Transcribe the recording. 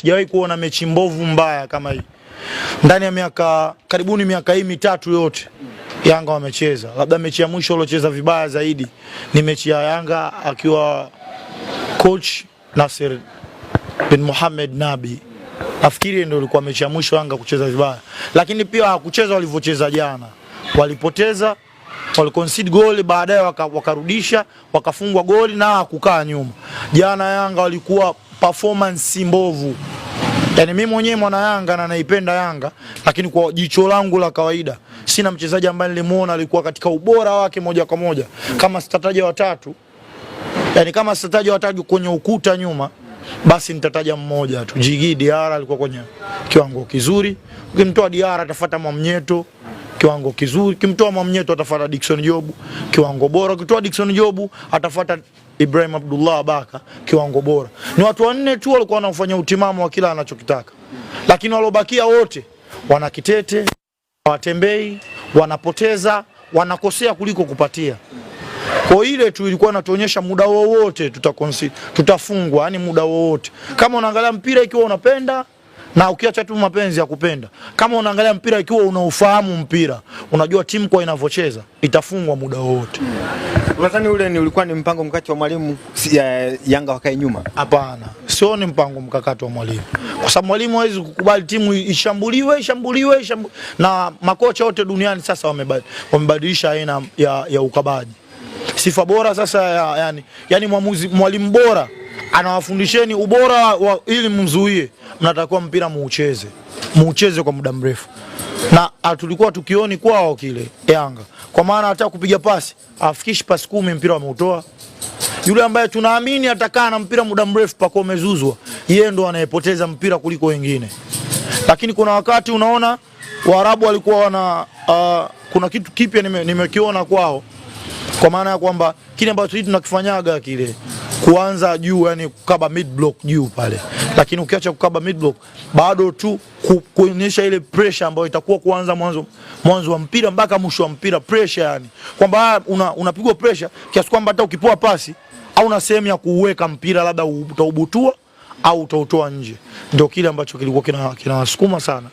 sijawahi kuona mechi mbovu mbaya kama hii. Ndani ya karibuni miaka hii mitatu yote Yanga wamecheza. Labda mechi ya mwisho waliocheza vibaya zaidi ni mechi ya Yanga akiwa coach Nasir bin Mohamed Nabi. Nafikiri ndio ilikuwa mechi ya mwisho Yanga kucheza vibaya. Lakini pia hawakucheza walivyocheza jana. Walipoteza, waliconcede goal, baadaye wakarudisha, wakafungwa goli na kukaa nyuma. Jana Yanga walikuwa performance mbovu. Yani mimi mwenyewe mwana Yanga na naipenda Yanga, lakini kwa jicho langu la kawaida sina mchezaji ambaye nilimuona alikuwa katika ubora wake moja kwa moja. Kama sitataja watatu, yani kama sitataja watatu kwenye ukuta nyuma, basi nitataja mmoja tu. Djigui Diarra alikuwa kwenye kiwango kizuri. Ukimtoa Diarra atafuata Mwamnyeto, kiwango kizuri. Ukimtoa Mwamnyeto atafuata Dickson Job, kiwango bora. Ukitoa Dickson Job atafuata Ibrahim Abdullah Baka, kiwango bora. Ni watu wanne tu walikuwa wanafanya utimamu wa kila anachokitaka. Lakini walobakia wote wana kitete, watembei, wanapoteza, wanakosea kuliko kupatia. Kwa ile tu ilikuwa inatuonyesha muda wowote tutafungwa, yani muda wowote. Kama unaangalia mpira ikiwa unapenda na ukiacha tu mapenzi ya kupenda. Kama unaangalia mpira ikiwa unaufahamu mpira, unajua timu kwa inavyocheza itafungwa muda wote. Unadhani ule ulikuwa ni mpango mkakati wa mwalimu Yanga wakae nyuma? Hapana, sio ni mpango mkakati wa mwalimu. Kwa sababu mwalimu hawezi kukubali timu ishambuliwe na makocha wote duniani sasa wamebadilisha aina ya ukabaji. Sifa bora sasa yani mwalimu bora anawafundisheni ubora ili mzuie, mnatakiwa mpira muucheze kwa muda mrefu. Na tulikuwa tukioni kwao kile Yanga. Kwa maana hata kupiga pasi, afikishi pasi 10 mpira wameutoa. Yule ambaye tunaamini atakaa na mpira muda mrefu pako umezuzwa, yeye ndo anayepoteza mpira kuliko wengine. Lakini kuna wakati unaona Waarabu walikuwa kuna kitu kipya nimekiona kwao. Kwa maana ya kwamba kile ambacho sisi tunakifanyaga kile kuanza juu, yani kukaba mid block juu pale. Lakini ukiacha kukaba mid block, bado tu kuonyesha ile pressure ambayo itakuwa kuanza mwanzo wa mpira mpaka mwisho wa mpira, pressure yani. Kwamba unapigwa pressure kiasi kwamba hata ukipoa pasi au na sehemu ya kuweka mpira labda utaubutua au utautoa nje. Ndio kile ambacho kilikuwa kinawasukuma sana.